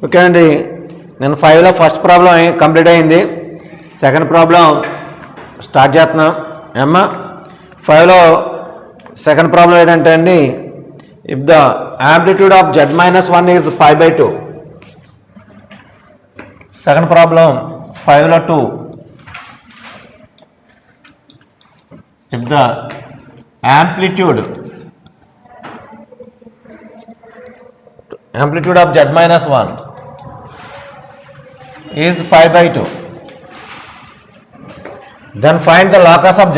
Okay అండి, నేను 5లో ఫస్ట్ ప్రాబ్లం కంప్లీట్ అయింది. సెకండ్ ప్రాబ్లం స్టార్ట్ చేస్తున్నాం. ఏమ్మా 5లో సెకండ్ ప్రాబ్లం ఏంటంటే అండి, if the amplitude of z-1 is π/2. Second problem 5లో 2. If the amplitude of z-1 is π/2, then find the locus of z.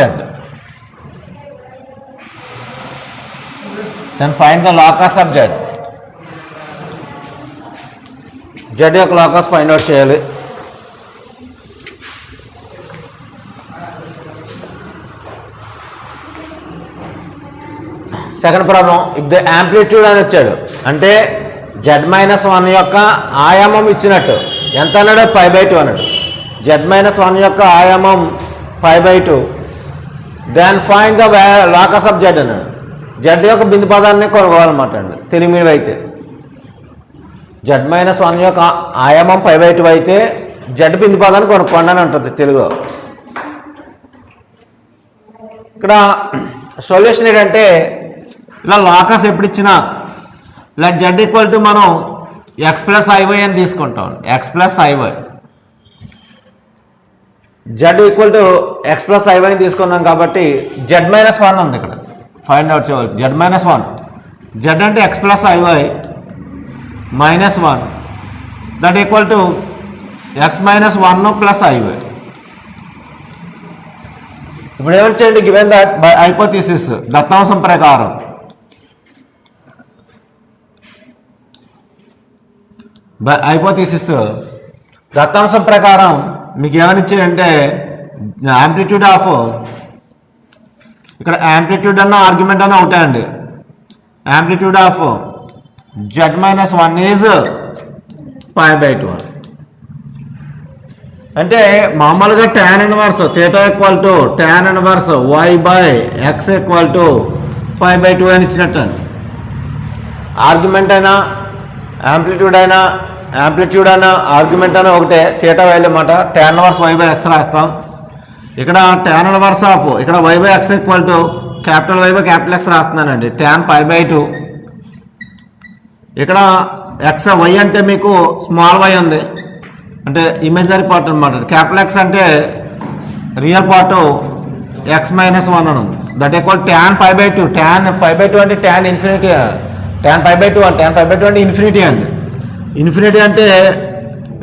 Z యొక్క లాకస్ ఫైండ్ అవుట్ చేయాలి. Second problem, if the amplitude అని వచ్చాడు అంటే z-1 యొక్క ఆయామం ఇచ్చినట్టు. ఎంత అన్నాడు? π/2 అన్నాడు. z-1 యొక్క ఆయామం π/2, then find the locus of z అన్నాడు. z యొక్క బిందు పదాన్ని కొనుక్కోవాలన్నమాట అండి తెలుగు మీద అయితే. z-1 యొక్క ఆయామం π/2 అయితే z బిందు పదాన్ని కొనుక్కోండి అని ఉంటుంది తెలుగులో. ఇక్కడ సొల్యూషన్ ఏంటంటే, ఇలా లాకస్ ఎప్పుడు ఇచ్చినా ఇలా z ఈక్వల్ టు మనం x+iy అని తీసుకుంటాం. x+iy, z equal to x+iy అని తీసుకున్నాం కాబట్టి z-1 ఉంది ఇక్కడ ఫైండ్ అవుట్ చేయాలి. z-1, z అంటే x+iy -1 that equal to x-1 + iy. ఇప్పుడు ఏమని చేయండి, గివెన్ దట్ బై హైపోథిసిస్ దత్తాంశం ప్రకారం దత్తాంశం ప్రకారం మీకు ఏమని ఇచ్చాడంటే, యాంప్లిట్యూడ్ ఆఫ్, ఇక్కడ యాంప్లిట్యూడ్ అన్న ఆర్గ్యుమెంట్ అన్న ఒకటే అండి. యాంప్లిట్యూడ్ ఆఫ్ z-1 ఈజ్ π/2 అంటే మామూలుగా tan inverse θ equal to tan inverse y/x equal to π/2 అని ఇచ్చినట్టు అండి. ఆర్గ్యుమెంట్ అయినా యాంప్లిట్యూడ్ అయినా ఆర్గ్యుమెంట్ అయినా ఒకటే, θ వాల్యూ అన్నమాట. tan ఇన్వర్స్ y/x రాస్తాం. ఇక్కడ tan ఇన్వర్స్ ఆఫ్ ఇక్కడ y/x equal to capital Y/X రాస్తున్నానండి. tan π/2. ఇక్కడ y అంటే మీకు స్మాల్ y ఉంది అంటే ఇమేజరీ పార్ట్ అనమాట. క్యాపిటల్ X అంటే రియల్ పార్ట్ x-1 అని ఉంది. That equal tan π/2. tan π/2 అంటే tan ఇన్ఫినిటీ, tan π/2 అంటే ఇన్ఫినిటీ అండి. ఇన్ఫినిటీ అంటే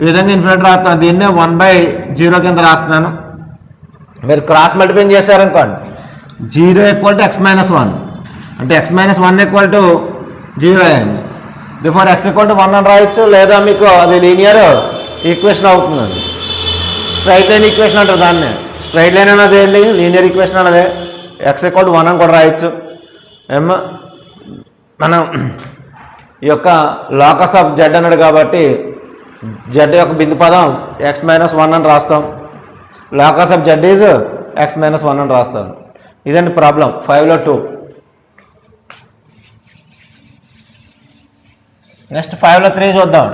ఈ విధంగా ఇన్ఫినిటీ రాస్తాను. దీన్నే 1/0 కింద రాస్తున్నాను. మీరు క్రాస్ మల్టిప్లై చేశారనుకోండి, 0 ఈక్వల్ టు x-1 అంటే x-1 ఈక్వల్ టు 0 అయింది. బిఫోర్ x ఈక్వల్ టు 1 అని రాయొచ్చు, లేదా మీకు అది లీనియర్ ఈక్వేషన్ అవుతుందండి. స్ట్రైట్ లైన్ ఈక్వేషన్ అంటారు దాన్ని. స్ట్రైట్ లైన్ అన్నది ఏంటి, లీనియర్ ఈక్వేషన్ అన్నదే. x ఈక్వల్ టు 1 అని కూడా రాయొచ్చు. ఏమో మనం ఈ యొక్క లాకస్ ఆఫ్ z అన్నాడు కాబట్టి z యొక్క బిందు పదం x-1 అని రాస్తాం. Locus of z is x-1 అని రాస్తాం. ఇదండి ప్రాబ్లం 5లో 2. నెక్స్ట్ 5లో 3 చూద్దాం.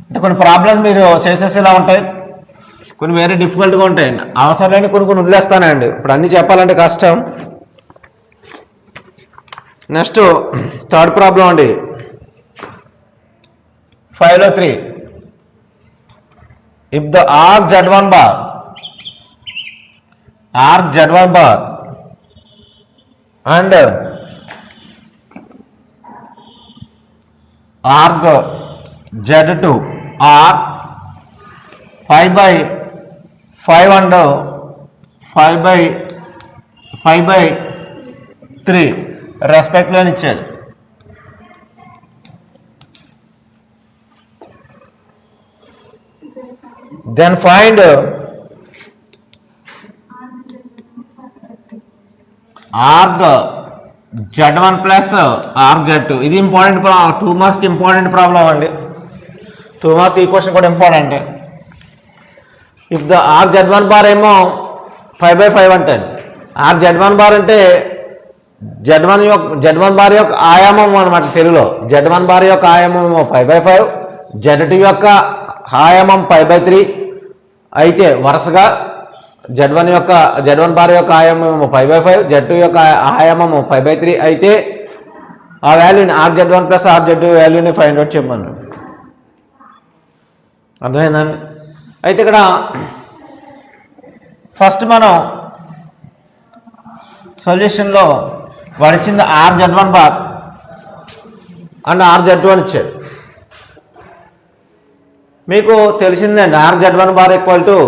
అంటే కొన్ని ప్రాబ్లమ్స్ మీరు చేసేసి ఇలా ఉంటాయి, కొన్ని వేరే డిఫికల్ట్గా ఉంటాయి. అవసరం లేని కొన్ని వదిలేస్తానండి. ఇప్పుడు అన్నీ చెప్పాలంటే కష్టం. నెక్స్ట్ థర్డ్ ప్రాబ్లం అండి 5లో 3. If the arg z1 bar and arg z2 are 5/5 and 5/3 respectively అని ఇచ్చాడు. Then find arg z1 plus arg z2. ఇది ఇంపార్టెంట్ 2 మార్క్స్కి ఇంపార్టెంట్ ప్రాబ్లం అండి. 2 మార్క్స్ ఈ క్వశ్చన్ కూడా important. If the arg z1 bar ఏమో 5/5 అంటే ఆర్క్ z1 బార్ అంటే Z1 బార్ యొక్క ఆయామం అనమాట తెలుగులో. Z1 బార్ యొక్క ఆయామం 5/5, Z2 యొక్క ఆయామం π/3 అయితే వరుసగా Z1 బార్ యొక్క ఆయామం π/5, Z2 యొక్క ఆయామం π/3 అయితే ఆ వాల్యూని RZ1 ప్లస్ RZ2 వాల్యూని ఫైండ్ అవుట్ చేయమన్నాడు. అర్థమైందండి? అయితే ఇక్కడ ఫస్ట్ మనం సొల్యూషన్లో వాడు ఇచ్చింది RZ1 బార్ అండ్ RZ2 అని ఇచ్చాడు. మీకు తెలిసిందండి RZ1 bar equal to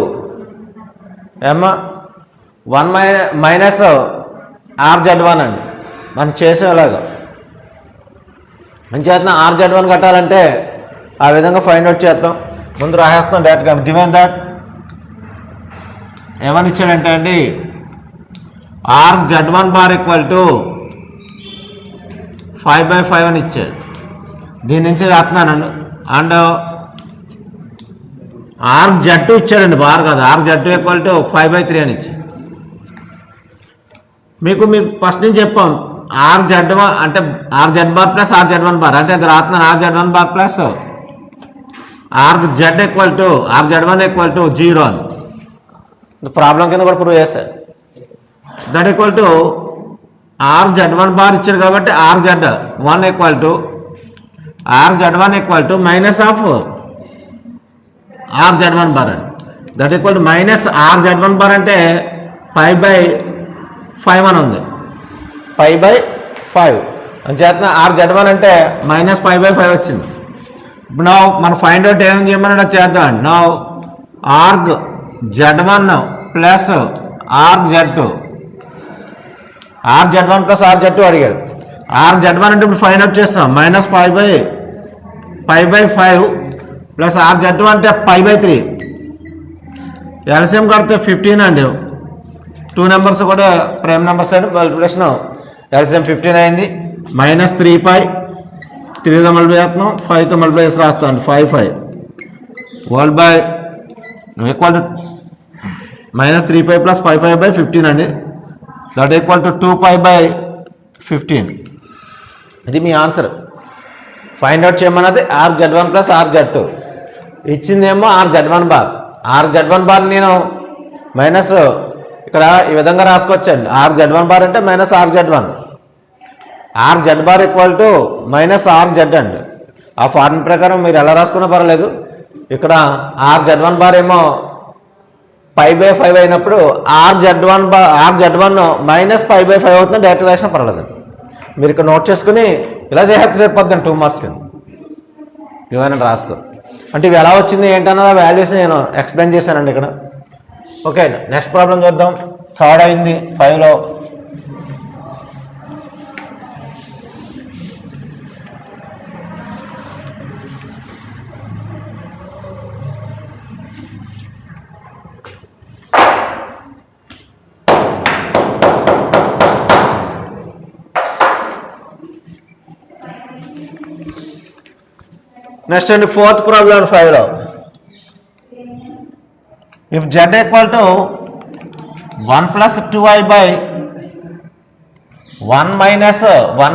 M1 minus RZ1 అండి. మనం చేసేలాగా అంచేత RZ1 కట్టాలంటే ఆ విధంగా ఫైండ్ అవుట్ చేద్దాం. ముందు రాసేస్తాం డైరెక్ట్గా. గివెన్ దట్ ఏమని ఇచ్చాడంటే అండి RZ1 బార్ ఈక్వల్ టు 5/5 అని ఇచ్చాడు. దీని నుంచి రాస్తున్నానండి. అండ్ RZ2 ఇచ్చాడండి, బార్ కాదు. RZ2 ఈక్వల్ టు 5/3 అని ఇచ్చాడు. మీకు ఫస్ట్ నుంచి చెప్పాం RZ1 అంటే RZ bar plus RZ1 bar అంటే అది రాస్తున్నాను RZ1 bar plus RZ equal to RZ1 equal to 0 అని ప్రాబ్లం కింద కూడా ప్రూవ్ చేస్తారు. That equal to RZ1 bar ఇచ్చారు కాబట్టి RZ1 equal to minus of RZ1 bar అండి. That equal to minus RZ1 bar అంటే 5/5 అని ఉంది. 5/5 అని చేస్తున్న RZ1 అంటే మైనస్ 5/5 వచ్చింది. ఇప్పుడు నా మనం ఫైండ్ అవుట్ ఏం చేయమని చేద్దాం అండి. నా RZ1 plus RZ1 plus RZ2 అడిగాడు. RZ1 అంటే ఇప్పుడు ఫైండ్ అవుట్ చేస్తాం మైనస్ 5/5 ప్లస్ RZ2 అంటే 5/3. ఎల్సిఎం కడితే 15 అండి. 2 నెంబర్స్ కూడా ప్రైమ్ నెంబర్స్ అని మల్టిప్లికేషన్ ఎల్సిఎం 15 అయింది. మైనస్ 3π 3తో మల్టిప్లై చేస్తున్నాం, 5తో మల్టిప్లై చేసి రాస్తాం. 5/5 whole by equal to minus 3π plus 5/15 అండి. That equal to 2π/15. ఇది మీ ఆన్సర్. ఫైండ్ అవుట్ చేయమన్నది RZ1 ప్లస్ RZ2. ఇచ్చిందేమో RZ1 బార్. RZ1 బార్ నేను మైనస్ ఇక్కడ ఈ విధంగా రాసుకోవచ్చండి. RZ1 బార్ అంటే minus RZ1. RZ bar equal to minus RZ అండి. ఆ ఫార్ములా ప్రకారం మీరు ఎలా రాసుకున్నా పర్వాలేదు. ఇక్కడ RZ1 బార్ ఏమో 5/5 అయినప్పుడు RZ1 మైనస్ 5/5 అవుతుంది. డైరెక్ట్ రాసిన పర్వాలేదు. మీరు ఇక్కడ నోట్ చేసుకుని ఇలా చేస్తే సరిపోద్దండి. 2 మార్క్స్ కింద ఇవన్నీ రాసుకో. అంటే ఇవి ఎలా వచ్చింది ఏంటన్నది వాల్యూస్ నేను ఎక్స్ప్లెయిన్ చేశానండి ఇక్కడ. ఓకే, నెక్స్ట్ ప్రాబ్లం చూద్దాం. థర్డ్ అయింది 5లో. నెక్స్ట్ అండి ఫోర్త్ ప్రాబ్లం 5లో. If Z equal to 1 plus 2i/1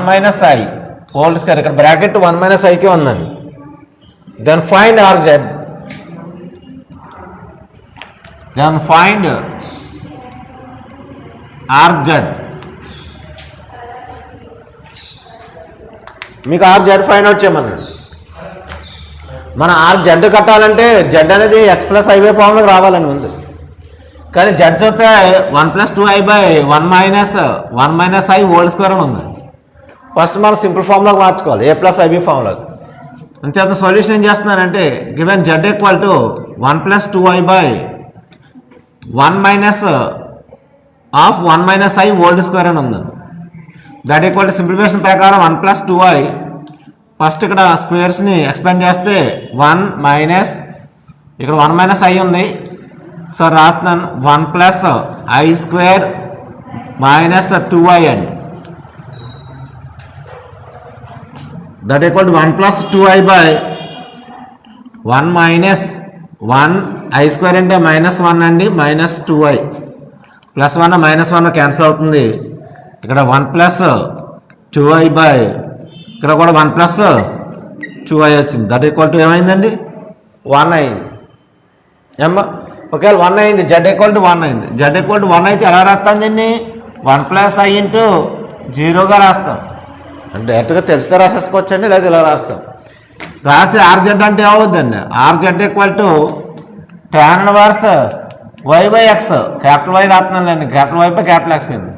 minus i whole square. ఇక్కడ బ్రాకెట్ 1 మైనస్ iకి ఉందండి. Then find RZ. మీకు RZ ఫైండ్ అవుట్ చేయమన్నాడు. మన RZ కట్టాలంటే Z అనేది x ప్లస్ i ఫామ్లోకి రావాలని ఉంది. కానీ Z చూస్తే 1 plus 2i/1 minus i whole square అని ఉంది. ఫస్ట్ మనం సింపుల్ ఫామ్లోకి మార్చుకోవాలి, a ప్లస్ ib ఫామ్లోకి. అంచేత సొల్యూషన్ ఏం చేస్తున్నానంటే given Z equal to 1 plus 2i/1 minus i whole square అని ఉంది. దట్ ఈక్వల్ టు సింప్లిఫికేషన్ ప్రకారం 1 ప్లస్ 2i. ఫస్ట్ ఇక్కడ స్క్వేర్స్ని ఎక్స్పాండ్ చేస్తే 1 మైనస్ ఇక్కడ 1 మైనస్ i ఉంది. సో రాస్తున్నాను 1 plus i square minus 2i అండి. That equal to 1 plus 2i/1 minus 1 i square అంటే మైనస్ 1 అండి, minus 2i plus 1 minus 1 cancel అవుతుంది. ఇక్కడ 1 ప్లస్ 2i ఇక్కడ కూడా 1 ప్లస్ 2i వచ్చింది. దట్ ఈక్వల్ టు ఏమైందండి 1 అయింది. ఏమ్మా ఒకవేళ 1 అయింది, జెడ్ ఈక్వల్ టు 1 అయింది. జెడ్ ఈక్వల్ టు 1 అయితే ఎలా రాస్తాం దీన్ని 1 + i ఇంటూ 0గా రాస్తాం. అంటే డైరెక్ట్గా తెలిస్తే రాసేసుకోవచ్చండి, లేదా ఇలా రాస్తాం. రాసి ఆర్జెడ్ అంటే ఏమవుద్దండి, RZ equal to tan inverse y/x, capital Y రాస్తున్నానండి, capital Y by capital X అయింది.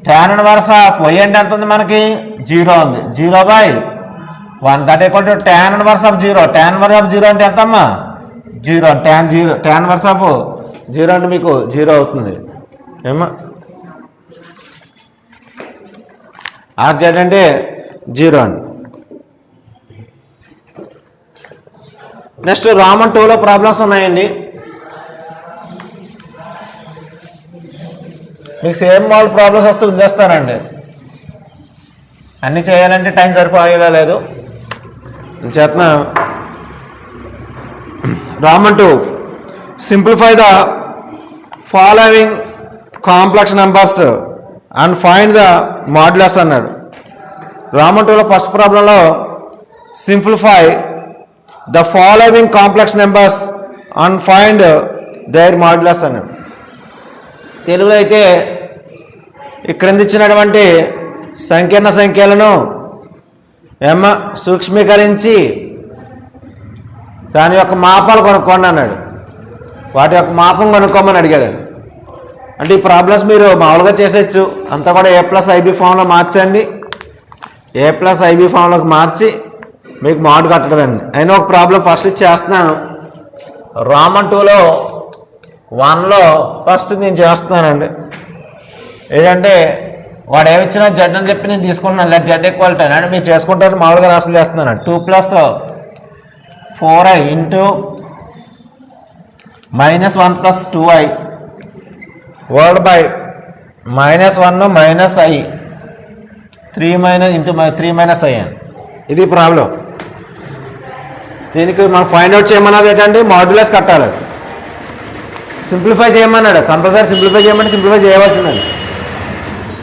tan ఇన్వర్స్ ఆఫ్ y అంటే ఎంత ఉంది మనకి 0 ఉంది, 0/1. That equal to tan inverse of 0. tan inverse of 0 అంటే ఎంతమ్మా 0. tan ఇన్వర్స్ ఆఫ్ 0 అంటే మీకు 0 అవుతుంది. ఏమా ఆర్జెడ్ అంటే 0 అండి. నెక్స్ట్ రామన్ 2లో ప్రాబ్లమ్స్ ఉన్నాయండి. మీకు సేమ్ మోడల్ ప్రాబ్లమ్స్ వస్తూ వదిలేస్తానండి, అన్నీ చేయాలంటే టైం సరిపోయేలా లేదు. చేతన roman 2 simplify the following complex numbers and find the modulus అన్నాడు. రామన్ 2లో ఫస్ట్ ప్రాబ్లంలో simplify the following complex numbers and find their modulus అన్నాడు. తెలుగులో అయితే ఈ క్రింద ఇచ్చినటువంటి సంకీర్ణ సంఖ్యలను సూక్ష్మీకరించి దాని యొక్క మాపాలు కొనుక్కోండి అన్నాడు. వాటి యొక్క మాపం కొనుక్కోమని అడిగాడు. అంటే ఈ ప్రాబ్లమ్స్ మీరు మామూలుగా చేసేయచ్చు, అంతా కూడా a+ib ఫామ్లో మార్చండి. a+ib ఫామ్లోకి మార్చి మీకు మాడ్ కట్టడండి. అయినా ఒక ప్రాబ్లం ఫస్ట్ చేస్తున్నాను. రామన్ 2లో 1లో ఫస్ట్ నేను చేస్తున్నానండి. ఏంటంటే వాడు ఏమిచ్చినా జెడ్ అని చెప్పి నేను తీసుకుంటున్నాను. లెట్ జెడ్ ఈక్వల్ టు అంటే మీరు చేసుకుంటారు, మామూలుగా రాసులు చేస్తున్నాను. 2 + 4i into -1 + 2i word by -1 - i 3 into 3 - i అని. ఇది ప్రాబ్లం. దీనికి మనం ఫైండ్ అవుట్ చేయమన్నది ఏంటంటే మాడ్యులస్ కట్టాలి. సింప్లిఫై చేయమన్నాడు, కంపల్సరీ సింప్లిఫై చేయమంటే సింప్లిఫై చేయవలసిందండి.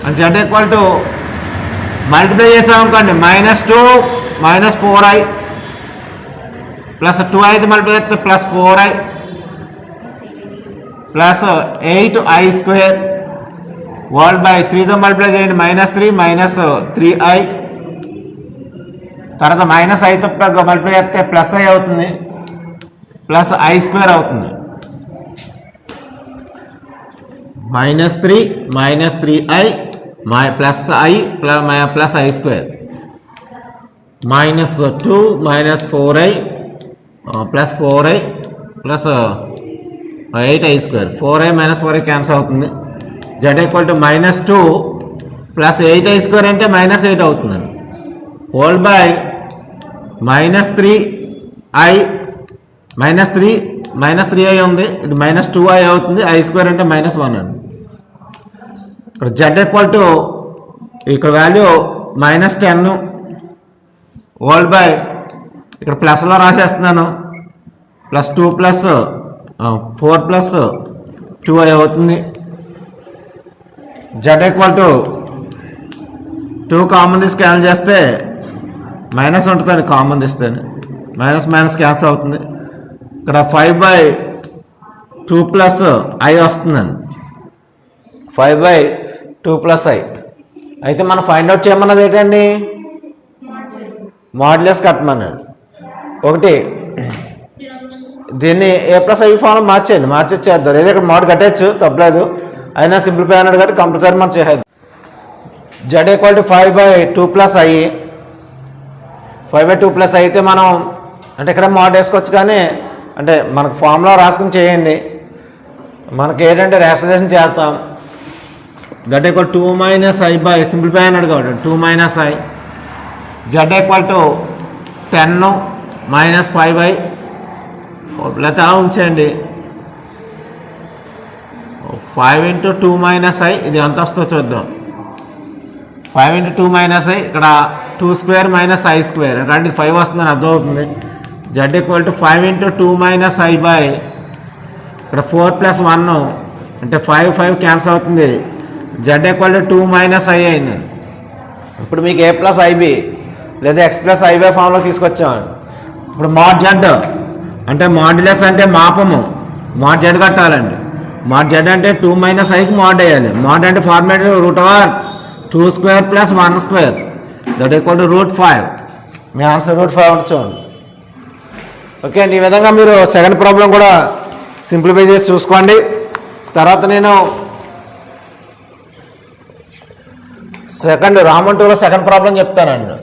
And Z equal to multiply చేసామనుకోండి -2 - 4i ప్లస్ 2i మల్టిప్లై చేస్తే +4i plus 8i² word by 3తో మల్టిప్లై చేయండి -3 - 3i తర్వాత -iతో మల్టిప్లై చేస్తే +i అవుతుంది ప్లస్ i² అవుతుంది. -3 - 3i plus i plus i² -2 -4i plus 4i plus 8i². 4i - 4i cancel అవుతుంది. Z equal to -2 plus 8i² అంటే -8 అవుతుందండి. హోల్ బై -3i -3i ఉంది, ఇది -2i అవుతుంది. i² అంటే -1 అండి. ఇక్కడ జెడ్ ఈక్వల్ టు ఇక్కడ వాల్యూ -10 హోల్ బై ఇక్కడ ప్లస్లో రాసేస్తున్నాను +2 + 4 + 2i అవుతుంది. జెడ్ ఈక్వల్ టు 2 కామన్ తీసి క్యాన్సిల్ చేస్తే మైనస్ ఉంటుంది, కామన్ తీస్తే మైనస్ క్యాన్సిల్ అవుతుంది. ఇక్కడ 5/2 + i వస్తుందండి, 5/2 + i. అయితే మనం ఫైండ్ అవుట్ చేయమన్నది ఏంటండి మాడ్యులస్ కట్టమన్నాడు. ఒకటి దీన్ని a+i ఫామ్లో మార్చేద్దాం, లేదా ఇక్కడ మాడ్ కట్టచ్చు తప్పలేదు. అయినా సింప్లిఫై అన్నాడు కాబట్టి కంపల్సరీ మనం చేసేద్దాం. Z equal to 5/2 + i 5/2 + i అయితే మనం అంటే ఇక్కడ మాడ్ వేసుకోవచ్చు, కానీ అంటే మనకు ఫామ్లో రాసుకుని చేయండి. మనకి ఏంటంటే రేషనలైజేషన్ చేస్తాం. That equal 2 - i by simplify అన్నాడు కాబట్టి 2 - i. Z equal to 10 - 5i లేకపోతే అలా ఉంచేయండి. 5 × 2 - i ఇది ఎంత వస్తుందో చూద్దాం. 5 × 2 - i ఇక్కడ 2² - i², అంటే 5 వస్తుందని అర్థమవుతుంది. Z equal to 5 × 2 - i by ఇక్కడ 4 + 1 అంటే 5 క్యాన్సిల్ అవుతుంది. జెడ్ ఈక్వల్ టు 2 - i అయింది. ఇప్పుడు మీకు a+ib లేదా x+iy ఫామ్లో తీసుకొచ్చామండి. ఇప్పుడు మాడ్ జెడ్ అంటే మాడ్యులస్ అంటే మాపము, మాడ్ జెడ్ కట్టాలండి. మాడ్ జెడ్ అంటే 2 - iకి మాడ్ వేయాలి. మాడ్ అంటే format √2² + 1² that equal to √5. Me answer √5 చూడండి. ఓకే అండి, ఈ విధంగా మీరు సెకండ్ ప్రాబ్లం కూడా సింప్లిఫై చేసి చూసుకోండి. తర్వాత నేను రామన్ 2లో సెకండ్ ప్రాబ్లం చెప్తానండి.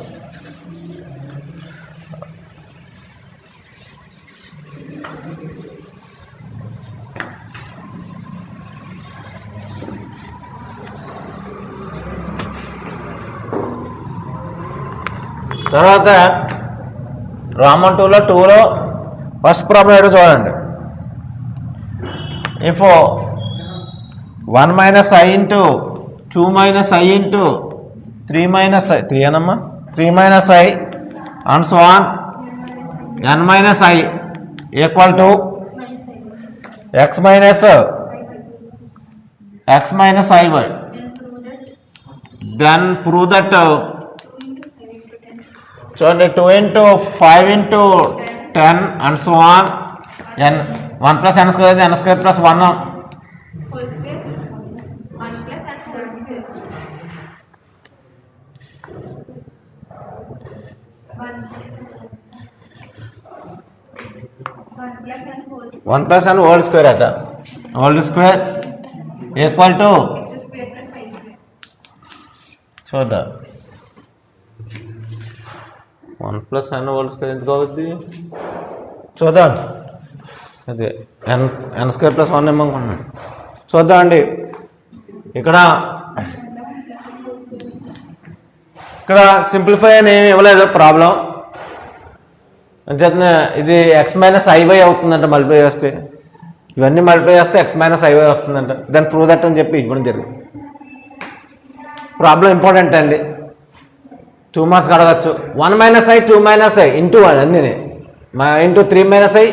తర్వాత రామన్ 2లో ఫస్ట్ ప్రాబ్లం ఏంటో చూడండి. If 1 - i × 2 - i × 3 - i 3 అనమ్మా 3 - i and so on n - i equal to x minus iy, then prove that చూడండి 2 × 5 × 10 and so on n 1 + n² n² + 1 1 + n whole square అట whole square equal to చూద్దాం 1 + n whole square ఎందుకు అవుద్ది చూద్దాం. అదే n² + 1 ఏమనుకున్నాను చూద్దాం అండి. ఇక్కడ సింప్లిఫై అని ఏమి ఇవ్వలేదు ప్రాబ్లం. అంచేత ఇది x - iy అవుతుందంట మల్టిప్లై చేస్తే. ఇవన్నీ మల్టిప్లై చేస్తే x - iy వస్తుందంట. దాన్ని ప్రూవ్ దట్ అని చెప్పి ఇవ్వడం జరిగింది. ప్రాబ్లం ఇంపార్టెంట్ అండి, 2 మార్క్స్ అడగచ్చు. 1 - i 2 - i ఇంటూ అన్నీ into 3 - i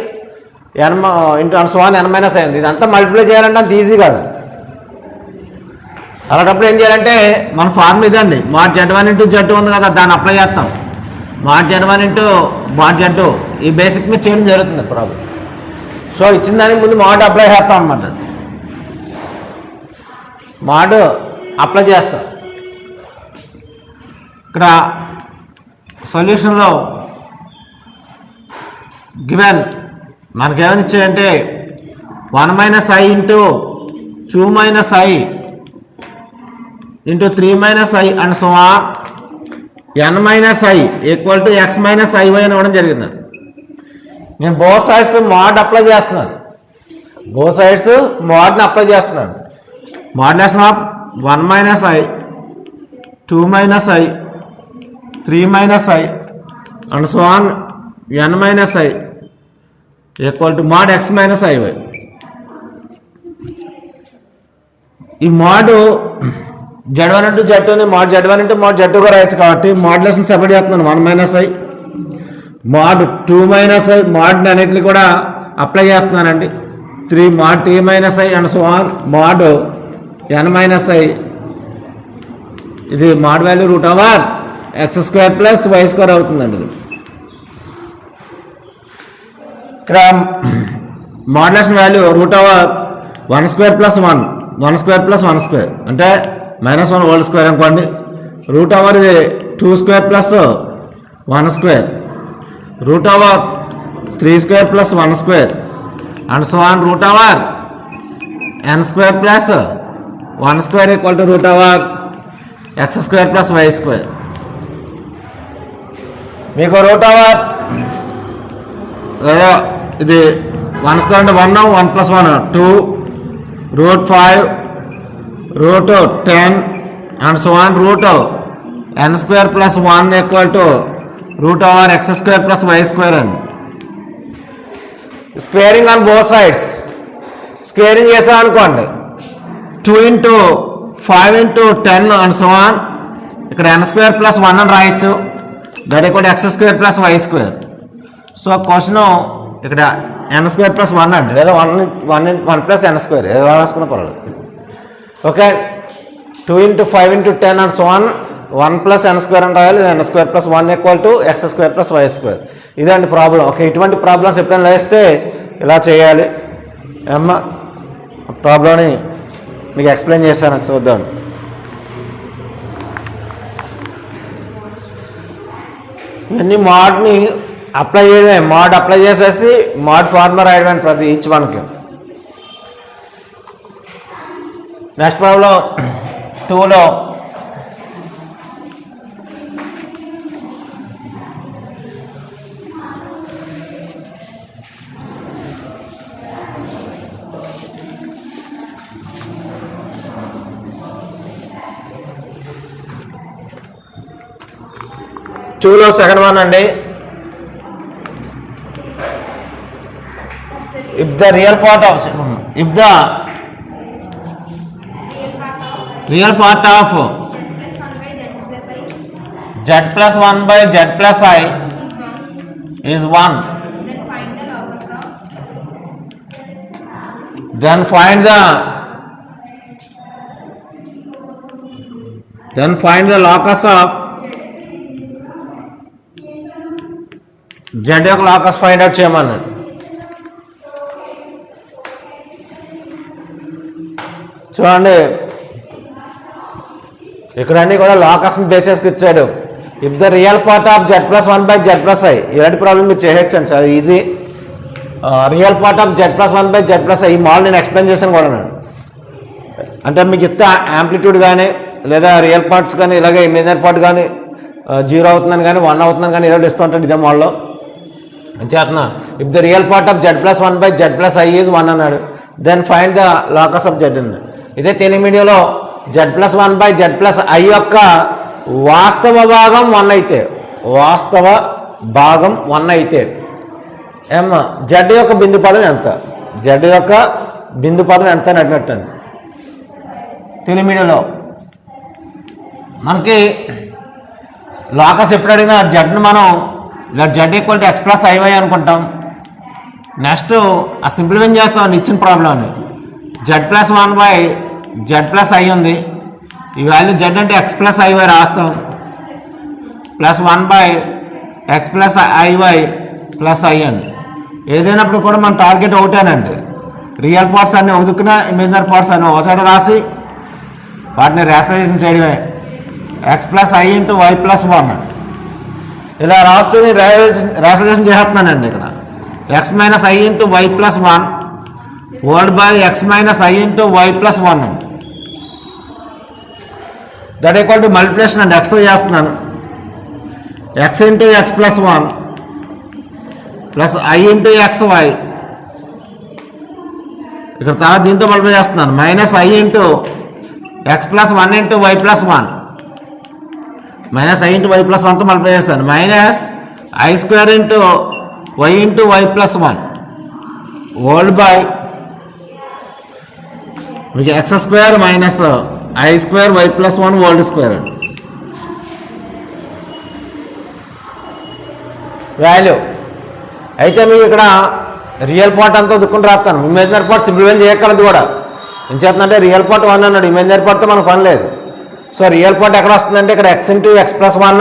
n into and so on n - i ఉంది. ఇదంతా మల్టిప్లై చేయాలంటే అంత ఈజీ కాదు. అలాంటప్పుడు ఏం చేయాలంటే మన ఫార్మ్ ఇదండి, మాడ్ z1 × z2 ఉంది కదా, దాన్ని అప్లై చేస్తాం. మాడ్ z1 × మాడ్ z2 ఈ బేసిక్ మీద చేయడం జరుగుతుంది ప్రాబ్లం. సో ఇచ్చిన దానికి ముందు మాడ్ అప్లై చేస్తాం అనమాట. మాడ్ అప్లై చేస్తాం. ఇక్కడ సొల్యూషన్లో గివెన్ మనకేమైనా ఇచ్చాయంటే 1 - i × 2 - i × 3 - i and so on n - i equal to x - iy అని ఇవ్వడం జరిగింది. నేను బోత్ సైడ్స్ మాడ్ అప్లై చేస్తున్నాను. బోత్ సైడ్స్ మాడ్ని అప్లై చేస్తున్నాను. Modulation of 1 - i 2 - i 3 - i and so on n - i equal to mod x - iy. ఈ mod z1 × z2ని mod z1 × mod z2గా రాయొచ్చు కాబట్టి మాడ్యులేషన్ సెపరేట్ చేస్తున్నాను. 1 - i మాడ్ 2 - i మాడ్ని అన్నిటిని కూడా అప్లై చేస్తున్నానండి. Mod 3 - i and so on mod n - i. ఇది మాడ్ వాల్యూ √x² + y² అవుతుందండి. ఇక్కడ మాడ్యులేషన్ వాల్యూ √1² + 1 1² + 1² అంటే -1 హోల్ స్క్వేర్ అనుకోండి. ఇది 2² + 1² √3² + 1² and so on n² + 1² equal to √x² + y². మీకు లేదా ఇది 1² అంటే 1 1 + 1 2 √5 √10 and so on n² + 1 equal to x² + y² అండి. Squaring on both sides. Squaring చేసాం అనుకోండి 2 × 5 × 10 అండ్ సో ఆన్ ఇక్కడ n² + 1 అని రాయొచ్చు. That equal x² + y². So question ఇక్కడ n² + 1 అండి, లేదా 1 + n² ఏదో రాసుకున్న పర్వాలేదు. Okay 2 × 5 × 10 and so on 1 plus N square అని రాయాలి, N square plus 1 equal to X square plus why square. ఇదండి ప్రాబ్లం. ఓకే, ఇటువంటి ప్రాబ్లమ్స్ ఎప్పుడైనా వేస్తే ఇలా చేయాలి. అమ్మ ప్రాబ్లంని మీకు ఎక్స్ప్లెయిన్ చేశాను, చూద్దాం. ఇవన్నీ మోడ్ని అప్లై చేయడమే, మోడ్ అప్లై చేసేసి మోడ్ ఫార్ములా రాయడమే ప్రతి ఈచ్ వన్కి. నెక్స్ట్ ప్రాబ్లం 2లో సెకండ్ వన్ అండి. if the real part of z plus 1 by z plus i is 1, then find the locus of z యొక్క లాకస్ ఫైండ్ అవుట్ చేయమన్నాడు. చూడండి, ఇక్కడ అన్నీ కూడా లాకస్ని బేచేసుకు ఇచ్చాడు. If the real part of z plus 1 by z plus i, ఇలాంటి problem మీరు చేయొచ్చండి, చాలా easy. Real part of z plus 1 by z plus i, ఈ మాల్ నేను ఎక్స్ప్లెయిన్ చేశాను కూడా. అంటే మీకు ఇస్తే యాంప్లిట్యూడ్ కానీ లేదా రియల్ పార్ట్స్ కానీ ఇలాగే ఇమేజినరీ పార్ట్ కానీ 0 అవుతుందని కానీ 1 అవుతుందని కానీ ఇలా ఇస్తూ ఉంటాడు ఇదే మాల్లో. చేస్తున్నా if the real part of z plus 1 by z plus i is 1 అన్నాడు, then find the locus of z అన్నాడు. ఇదే తెలుగు మీడియంలో z plus 1 by z plus i యొక్క వాస్తవ భాగం 1 అయితే, వాస్తవ భాగం 1 అయితే z యొక్క బిందు పదం ఎంత, z యొక్క బిందు పదం ఎంత అని అడిగినట్టండి. తెలుగు మీడియంలో మనకి లాకస్ ఎప్పుడు అడిగినా జడ్ని మనం Z equal to X plus iy అనుకుంటాం. నెక్స్ట్ ఆ సింప్లిఫై చేస్తాం ఇచ్చిన ప్రాబ్లంని. Z plus 1 by Z plus i ఉంది, ఈ వాల్యూ జడ్ అంటే ఎక్స్ ప్లస్ ఐవై రాస్తాం, plus 1 by X plus iy plus i అని. ఏదైనప్పుడు కూడా మన టార్గెట్ ఒకటేనండి, రియల్ పార్ట్స్ అన్నీ ఒదుకున్న ఇమేజినరీ పార్ట్స్ అన్నీ ఒకసారి రాసి వాటిని రేషనలైజేషన్ చేయడమే. X plus i into why plus 1 ఇలా రాస్తూ రేషనలైజేషన్ చేస్తున్నానండి. ఇక్కడ x minus i into why plus 1 whole by x minus i into why plus 1 that equal to multiplication అండి. ఎక్స్తో చేస్తున్నాను, x into x plus 1 plus i into X y, ఇక్కడ తర్వాత దీంతో మల్టిప్లై చేస్తున్నాను, minus i into x plus 1 into why plus 1 minus i into why plus 1తో multiply చేస్తాను, minus i square into Y into why plus 1 whole by మీకు X square minus i square Y plus 1 whole square value. అయితే మీకు ఇక్కడ real part అంతా దుక్కుని రాస్తాను, imaginary part simplify చేయగలదు కూడా. ఏం చేస్తుందంటే రియల్ పార్ట్ 1 అన్నాడు, ఇమేజినరీ పార్ట్తో మనకు పని లేదు. సో రియల్ పార్ట్ ఎక్కడ వస్తుందంటే ఇక్కడ ఎక్స్ ఇంటూ ఎక్స్ ప్లస్ 1,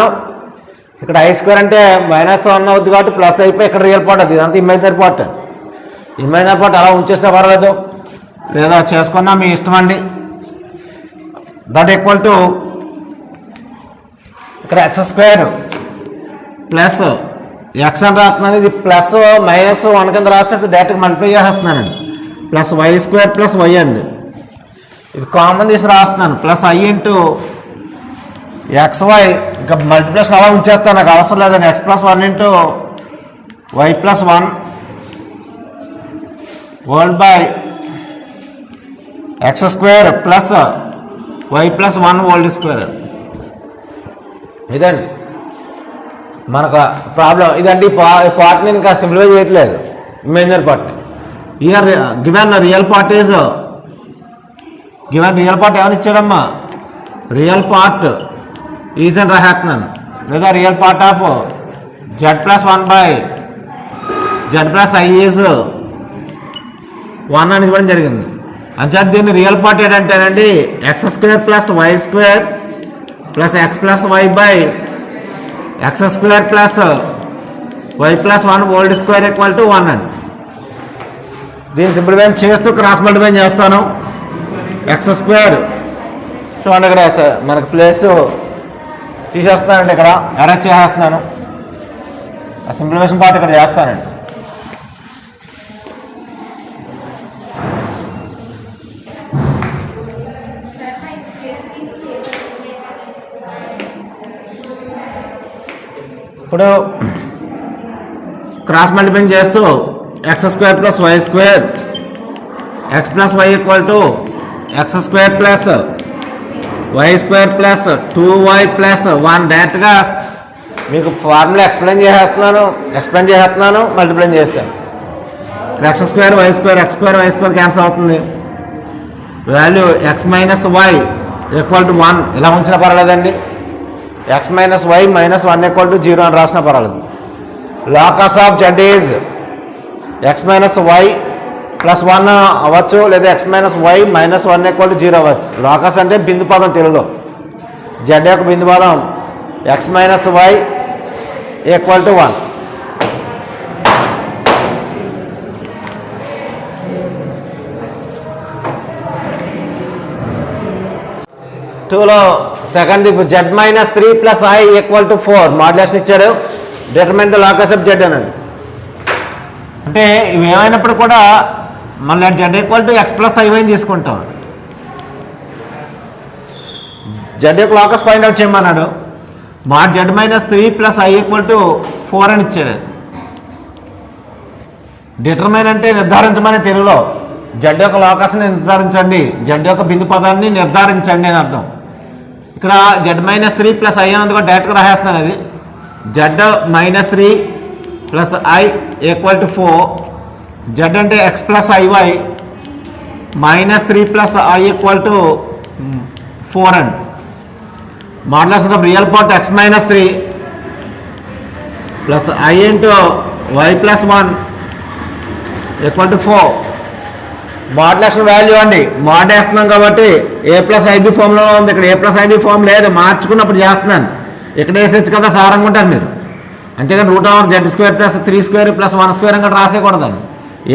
ఇక్కడ ఐ స్క్వేర్ అంటే మైనస్ 1 అవుతుంది కాబట్టి ప్లస్ అయిపోయి ఇక్కడ రియల్ పార్ట్ అవుతుంది, ఇదంతా ఇమేజినరీ పార్ట్. ఇమేజినరీ పార్ట్ అలా ఉంచేసినా పర్వాలేదు, లేదా చేసుకున్నా మీ ఇష్టం అండి. దట్ ఈక్వల్ టు ఇక్కడ ఎక్స్ స్క్వేర్ ప్లస్ ఎక్స్ అని రాస్తున్నాను, ఇది ప్లస్ మైనస్ 1 కింద రాస్తే డైరెక్ట్గా మల్టిప్లై చేసేస్తున్నానండి, plus why square plus Y అండి. ఇది కామన్ తీసి రాస్తున్నాను, plus i into X Y, ఇంకా మల్టిప్లికేషన్ అలా ఉంచేస్తాను, నాకు అవసరం లేదని. X plus 1 into why plus 1 whole by X square plus why plus 1 whole square. ఇదండి మనకు ప్రాబ్లం. ఇదండి పార్ట్ని ఇంకా సింప్లిఫై చేయట్లేదు, ఇమేజినరీ పార్ట్ని. Here given real part is given real part ఏమైనా ఇచ్చాడమ్మా, రియల్ పార్ట్ ఈజ్ అని రాసేస్తున్నాను, లేదా real part of z plus 1 by z plus i is 1 అని ఇవ్వడం జరిగింది. అంచేత దీన్ని రియల్ పార్ట్ ఏంటంటేనండి x square plus why square plus x plus y by X square plus why plus 1 whole square equal to 1 అండి. దీన్ని simplify చేస్తూ cross multiply చేస్తాను. ఎక్స్ స్క్వేర్ చూడండి ఇక్కడ మనకు ప్లేస్ తీసేస్తున్నానండి, ఇక్కడ అరేంజ్ చేసేస్తున్నాను. ఆ సింప్లిఫికేషన్ పార్ట్ ఇక్కడ చేస్తానండి. ఇప్పుడు క్రాస్ మల్టిప్లై చేస్తూ X square plus why square X plus Y equal to X square plus why square plus 2y plus 1 డైరెక్ట్గా మీకు ఫార్ములా ఎక్స్ప్లెయిన్ చేస్తున్నాను మల్టిప్లై చేస్తాను. X square Y square X square Y square cancel అవుతుంది. Value X minus Y equal to 1 ఇలా ఉంచినా పర్వాలేదండి. X minus why minus 1 equal to 0 అని రాసినా పర్వాలేదు. Locus of Z is X minus why plus 1 అవ్వచ్చు, లేదా x minus why minus 1 equal to 0 అవ్వచ్చు. లాకస్ అంటే బిందు పదం తెలుగులో. జెడ్ యొక్క బిందు పదం X minus Y equal to 1. టూలో second Z minus 3 plus i equal to 4 modulation ఇచ్చాడు. Determine the locus of Z అనండి. అంటే ఇవి ఏమైనప్పుడు కూడా మళ్ళీ Z equal to X plus i వైని తీసుకుంటాం. జెడ్ యొక్క లాకస్ పాయింట్ అవుట్ చేయమన్నాడు. Mod Z minus 3 plus i equal to 4 అని ఇచ్చాడు. డిటర్మైన్ అంటే నిర్ధారించమని తెలుగులో. జెడ్ యొక్క లాకస్ని నిర్ధారించండి, జెడ్ యొక్క బిందు పదాన్ని నిర్ధారించండి అని అర్థం. ఇక్కడ జెడ్ మైనస్ 3 ప్లస్ ఐ అన్నది కూడా డైరెక్ట్గా రాసేస్తున్నాను. అది Z minus 3 plus i equal to 4. Z అంటే X plus IY minus 3 plus i equal to 4 అండి. Modulation of real part X minus 3 plus i into why plus 1 equal to 4. Modulation value అండి, mod వేస్తున్నాం కాబట్టి ఏ plus IB ఫామ్లో ఉంది. ఇక్కడ ఏ plus i b form లేదు, మార్చుకున్నప్పుడు చేస్తున్నాను. ఇక్కడ వేసేచ్చు కదా సారంగా ఉంటారు మీరు. అంతేగాని root over z square plus 3 square plus 1 square అని రాసేయకూడదండి.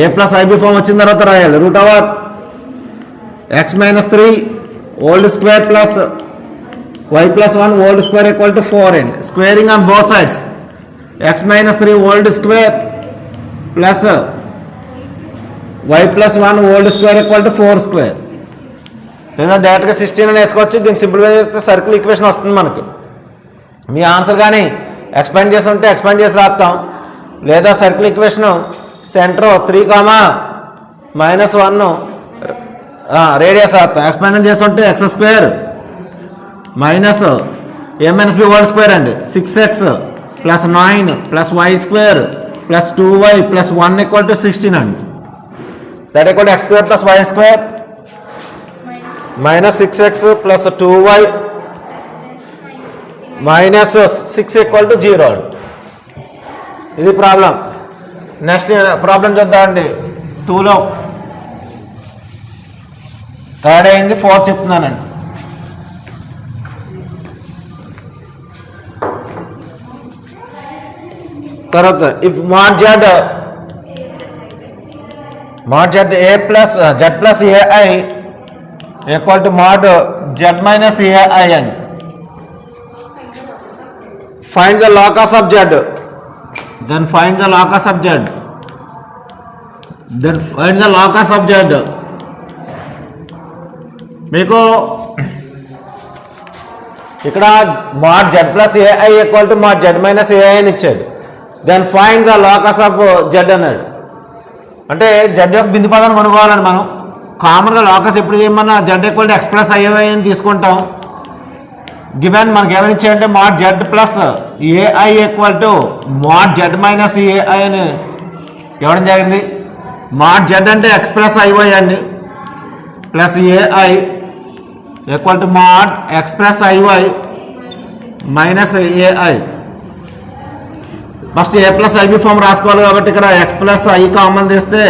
ఏ ప్లస్ ఐబీ ఫామ్ వచ్చిన తర్వాత రాయాలి. Root over x minus 3 whole square plus why plus 1 whole square equal to 4 అండి. Squaring on both sides x minus 3 whole square plus why plus 1 whole square equal to 4 square. లేదా డైరెక్ట్గా 16 అని వేసుకోవచ్చు. దీనికి simplify చేస్తే సర్కిల్ ఈక్వేషన్ వస్తుంది మనకి. మీ answer కానీ ఎక్స్పాండ్ చేసి ఉంటే ఎక్స్పాండ్ చేసి రాస్తాం, లేదా సర్కిల్ ఈక్వేషన్ సెంటర్ 3, -1 రేడియస్ రాస్తాం. ఎక్స్పాండ్ చేసి ఉంటే x square minus a minus b whole square అండి 6x plus 9 plus why square plus 2y plus 1 equal to 16 అండి. That equal to X square plus why square minus 6x plus 2y minus 6 equal to 0 అండి. ఇది problem. Next problem చూద్దామండి. 2లో third అయింది, 4 చెప్తున్నానండి. తర్వాత ఇప్పుడు mod z a plus z plus ai equal to mod z minus ai అండి. Find the locus of z, then find the locus of z, then find the locus of z. మీకు ఇక్కడ mod z plus ai equal to mod z minus ai అని ఇచ్చాడు. Then find the locus of z అన్నాడు. అంటే z యొక్క బిందు పదాన్ని కనుక్కోవాలని మనం కామన్గా లాకస్ ఎప్పుడు చేయమన్నా z equal to X plus ai అని తీసుకుంటాం. గివెన్ మనకి ఏమని ఇచ్చాయంటే mod z plus ai equal to mod z minus ai అని ఇవ్వడం జరిగింది. mod z అంటే ఎక్స్ ప్లస్ ఐవై అండి plus ai equal to mod x plus IY minus ai. First a plus i b form రాసుకోవాలి కాబట్టి ఇక్కడ ఎక్స్ ప్లస్ ఐ కామన్ తీస్తే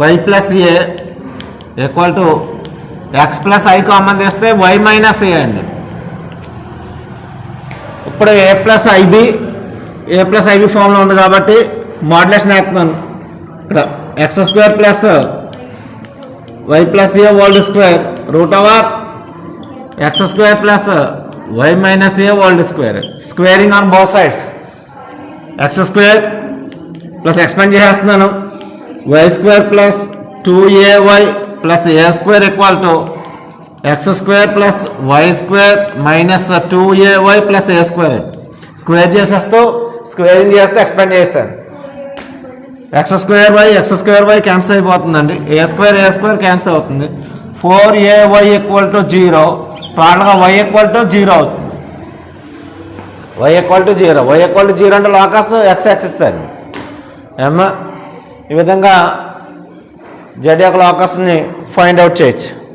y plus a equal to X plus i common తీస్తే y minus ఏ అండి. ఇప్పుడు ఏ plus IB ఫామ్లో ఉంది కాబట్టి మాడ్యులేషన్ వేస్తున్నాను. ఇక్కడ X square plus why plus a whole square root over X square plus Y minus a whole square, squaring on both sides. X square plus expand చేసేస్తున్నాను, Y square plus 2ay plus a square equal to X square plus why square minus 2ay plus a square. Square చేసేస్తూ squaring చేస్తే expand చేస్తాను. X square Y cancel అయిపోతుందండి, a square cancel అవుతుంది. 4ay equal to 0, టోటల్గా y equal to 0 అవుతుంది. y equal to 0 అంటే locus X axis అండి. ఈ విధంగా z యొక్క లోకస్ని ఫైండ్ అవుట్ చేయొచ్చు.